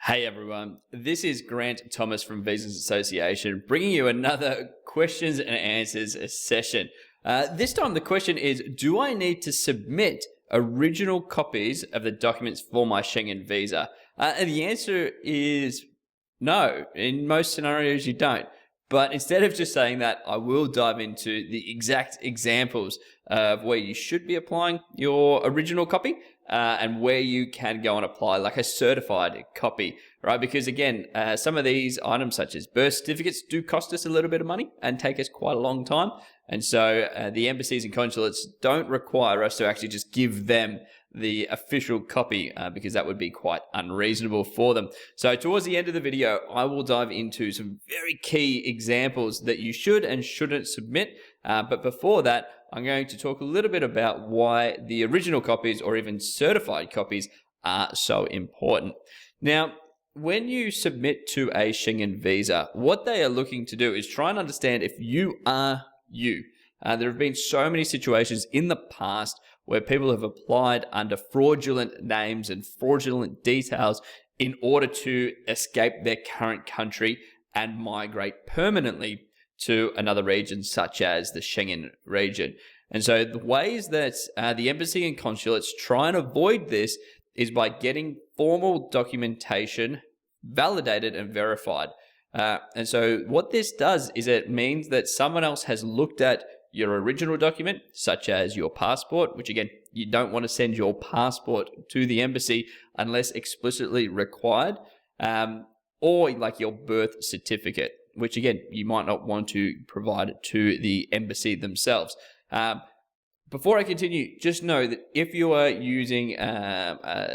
Hey everyone, this is Grant Thomas from Visas Association bringing you another questions and answers session. This time the question is, do I need to submit original copies of the documents for my Schengen visa? And the answer is no. In most scenarios you don't. But instead of just saying that, I will dive into the exact examples of where you should be applying your original copy and where you can go and apply like a certified copy, right? Because again, some of these items such as birth certificates do cost us a little bit of money and take us quite a long time. And so the embassies and consulates don't require us to actually just give them the official copy because that would be quite unreasonable for them. So towards the end of the video, I will dive into some very key examples that you should and shouldn't submit. But before that, I'm going to talk a little bit about why the original copies or even certified copies are so important. Now, when you submit to a Schengen visa, what they are looking to do is try and understand if you are you. There have been so many situations in the past where people have applied under fraudulent names and fraudulent details in order to escape their current country and migrate permanently to another region such as the Schengen region. And so the ways that the embassy and consulates try and avoid this is by getting formal documentation validated and verified. And so what this does is it means that someone else has looked at your original document, such as your passport, which again, you don't want to send your passport to the embassy unless explicitly required, or like your birth certificate, which again, you might not want to provide to the embassy themselves. Before I continue, just know that if you are using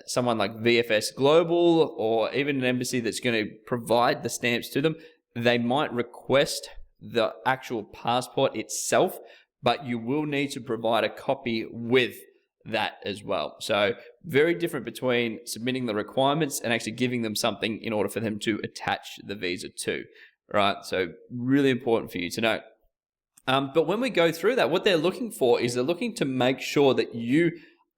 someone like VFS Global or even an embassy that's going to provide the stamps to them, they might request the actual passport itself, but you will need to provide a copy with that as well. So very different between submitting the requirements and actually giving them something in order for them to attach the visa to, right? So really important for you to know. But when we go through that, what they're looking for is they're looking to make sure that you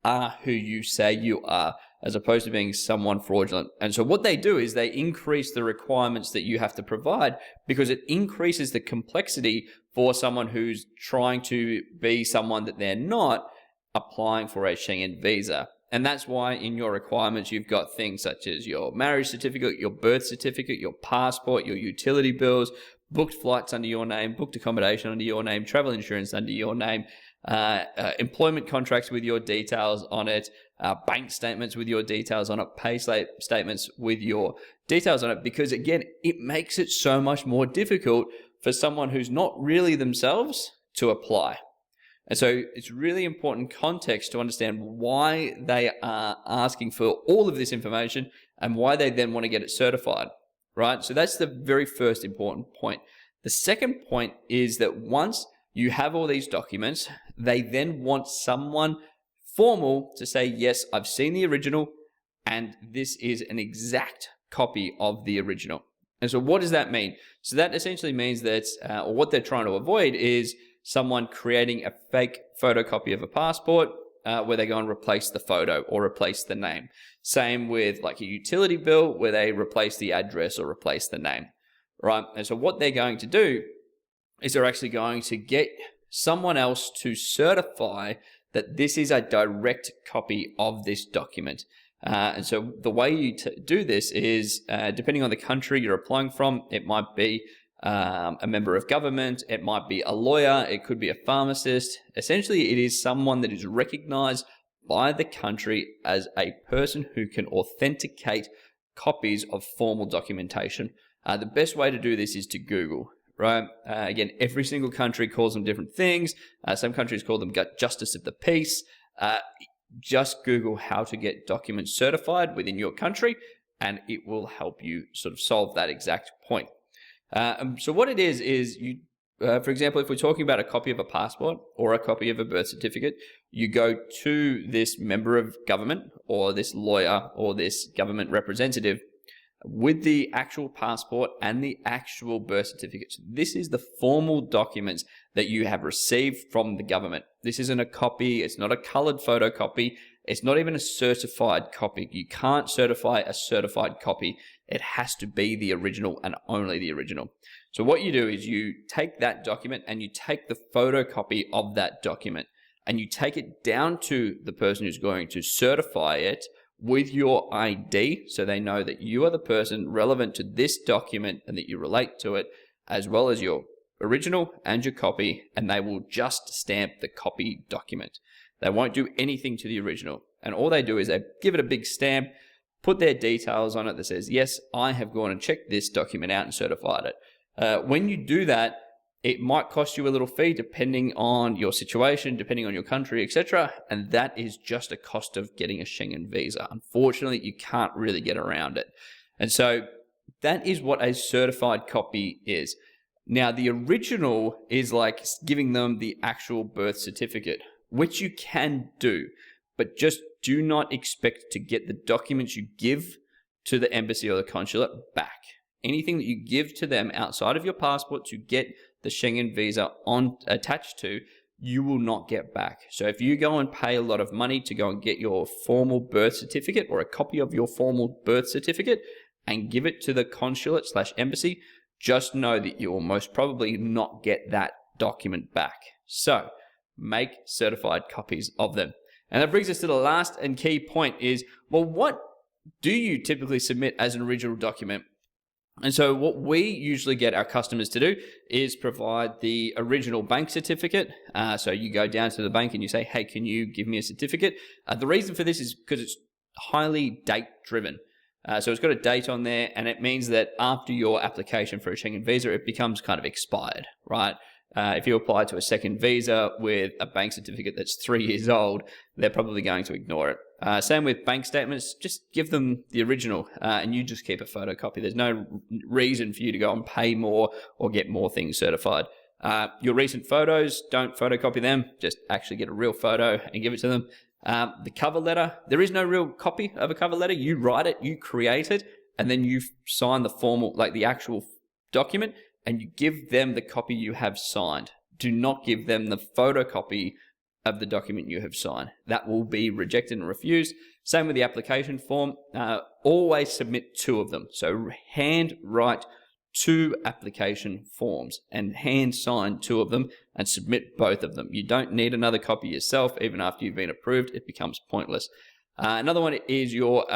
are who you say you are, as opposed to being someone fraudulent. And so what they do is they increase the requirements that you have to provide because it increases the complexity for someone who's trying to be someone that they're not applying for a Schengen visa. And that's why in your requirements, you've got things such as your marriage certificate, your birth certificate, your passport, your utility bills, booked flights under your name, booked accommodation under your name, travel insurance under your name, employment contracts with your details on it, bank statements with your details on it, pay statements with your details on it, because again, it makes it so much more difficult for someone who's not really themselves to apply. And so it's really important context to understand why they are asking for all of this information and why they then want to get it certified, right? So that's the very first important point. The second point is that once you have all these documents, they then want someone formal to say, yes, I've seen the original and this is an exact copy of the original. And so what does that mean? So that essentially means that, or what they're trying to avoid is someone creating a fake photocopy of a passport where they go and replace the photo or replace the name. Same with like a utility bill where they replace the address or replace the name, right? And so what they're going to do is they're actually going to get someone else to certify that this is a direct copy of this document. And so the way you do this is, depending on the country you're applying from, it might be a member of government, it might be a lawyer, it could be a pharmacist. Essentially, it is someone that is recognized by the country as a person who can authenticate copies of formal documentation. The best way to do this is to Google, right? Again, every single country calls them different things. Some countries call them justice of the peace. Just Google how to get documents certified within your country, and it will help you sort of solve that exact point. So what it is you, for example, if we're talking about a copy of a passport or a copy of a birth certificate, you go to this member of government or this lawyer or this government representative with the actual passport and the actual birth certificate. So this is the formal documents that you have received from the government. This isn't a copy. It's not a colored photocopy. It's not even a certified copy. You can't certify a certified copy. It has to be the original and only the original. So what you do is you take that document and you take the photocopy of that document and you take it down to the person who's going to certify it with your ID, so they know that you are the person relevant to this document and that you relate to it, as well as your original and your copy, and they will just stamp the copy document. They won't do anything to the original. And all they do is they give it a big stamp, put their details on it that says, yes, I have gone and checked this document out and certified it. When you do that, it might cost you a little fee depending on your situation, depending on your country, etc. And that is just a cost of getting a Schengen visa. Unfortunately, you can't really get around it. And so that is what a certified copy is. Now, the original is like giving them the actual birth certificate, which you can do, but just do not expect to get the documents you give to the embassy or the consulate back. Anything that you give to them outside of your passport to get the Schengen visa attached to, you will not get back. So if you go and pay a lot of money to go and get your formal birth certificate or a copy of your formal birth certificate and give it to the consulate/embassy, just know that you will most probably not get that document back. So make certified copies of them. And that brings us to the last and key point is, well, what do you typically submit as an original document? And so what we usually get our customers to do is provide the original bank certificate. So you go down to the bank and you say, hey, can you give me a certificate? The reason for this is because it's highly date driven. So it's got a date on there, and it means that after your application for a Schengen visa, it becomes kind of expired, right? If you apply to a second visa with a bank certificate that's 3 years old, they're probably going to ignore it. Same with bank statements, just give them the original and you just keep a photocopy. There's no reason for you to go and pay more or get more things certified. Your recent photos, don't photocopy them, just actually get a real photo and give it to them. The cover letter, there is no real copy of a cover letter. You write it, you create it, and then you sign the formal, like the actual document, and you give them the copy you have signed. Do not give them the photocopy of the document you have signed. That will be rejected and refused. Same with the application form. Always submit 2 of them. So hand write 2 application forms and hand sign 2 of them and submit both of them. You don't need another copy yourself. Even after you've been approved, it becomes pointless. Another one is your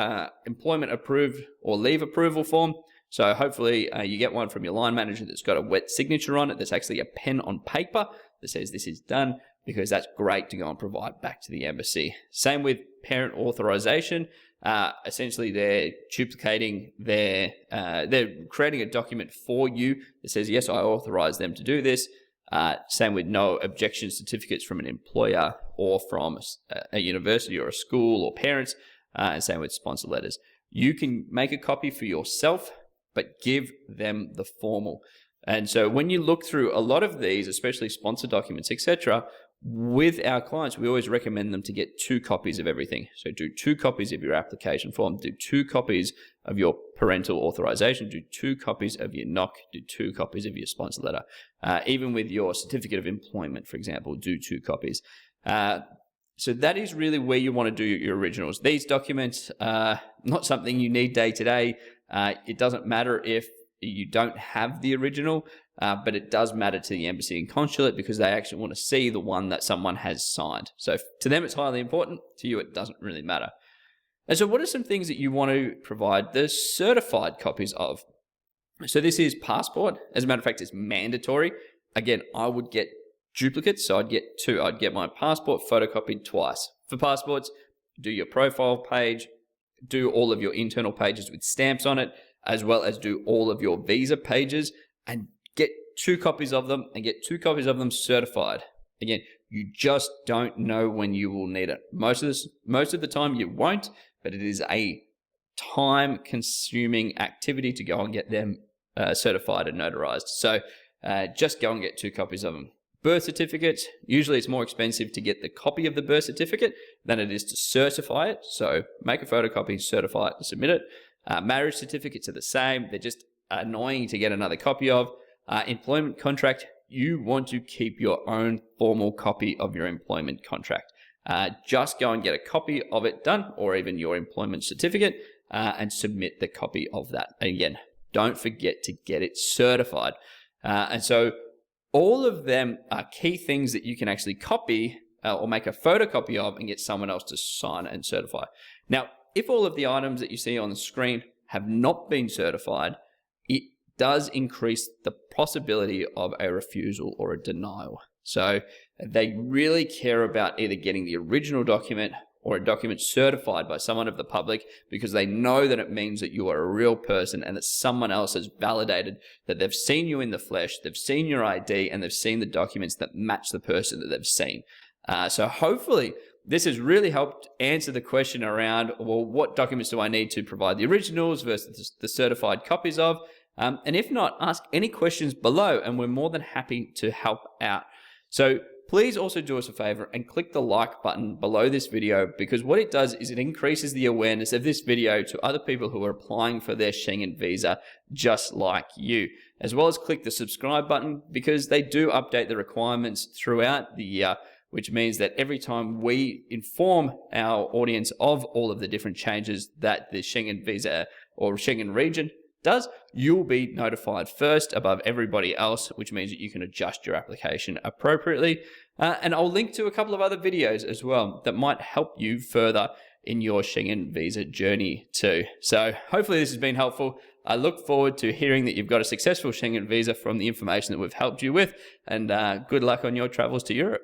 employment approved or leave approval form. So hopefully you get one from your line manager that's got a wet signature on it. That's actually a pen on paper that says this is done, because that's great to go and provide back to the embassy. Same with parent authorization. Essentially, they're duplicating they're creating a document for you that says, yes, I authorize them to do this. Same with no objection certificates from an employer or from a university or a school or parents. And same with sponsor letters. You can make a copy for yourself, but give them the formal. And so when you look through a lot of these, especially sponsor documents, etc., with our clients, we always recommend them to get 2 copies of everything. So do 2 copies of your application form, do 2 copies of your parental authorization, do 2 copies of your NOC, do 2 copies of your sponsor letter. Even with your certificate of employment, for example, do 2 copies. So that is really where you want to do your originals. These documents are not something you need day to day. It doesn't matter if you don't have the original, but it does matter to the embassy and consulate because they actually want to see the one that someone has signed. So to them, it's highly important. To you, it doesn't really matter. And so what are some things that you want to provide the certified copies of? So this is passport. As a matter of fact, it's mandatory. Again, I would get duplicates, so I'd get 2. I'd get my passport photocopied twice. For passports, do your profile page, do all of your internal pages with stamps on it, as well as do all of your visa pages, and get 2 copies of them and get 2 copies of them certified. Again, you just don't know when you will need it. Most of the time you won't, but it is a time-consuming activity to go and get them certified and notarized. So just go and get 2 copies of them. Birth certificates, usually it's more expensive to get the copy of the birth certificate than it is to certify it. So make a photocopy, certify it, and submit it. Marriage certificates are the same. They're just annoying to get another copy of. Employment contract, you want to keep your own formal copy of your employment contract. just go and get a copy of it done, or even your employment certificate, and submit the copy of that. Again, don't forget to get it certified. And so all of them are key things that you can actually copy or make a photocopy of and get someone else to sign and certify. Now, if all of the items that you see on the screen have not been certified, it does increase the possibility of a refusal or a denial. So they really care about either getting the original document or a document certified by someone of the public, because they know that it means that you are a real person and that someone else has validated that they've seen you in the flesh, they've seen your ID, and they've seen the documents that match the person that they've seen. So hopefully this has really helped answer the question around, well, what documents do I need to provide the originals versus the certified copies of? And if not, ask any questions below and we're more than happy to help out. So please also do us a favor and click the like button below this video, because what it does is it increases the awareness of this video to other people who are applying for their Schengen visa just like you. As well as click the subscribe button, because they do update the requirements throughout the year, which means that every time we inform our audience of all of the different changes that the Schengen visa or Schengen region does, you'll be notified first above everybody else, which means that you can adjust your application appropriately. And I'll link to a couple of other videos as well that might help you further in your Schengen visa journey too. So hopefully this has been helpful. I look forward to hearing that you've got a successful Schengen visa from the information that we've helped you with, and good luck on your travels to Europe.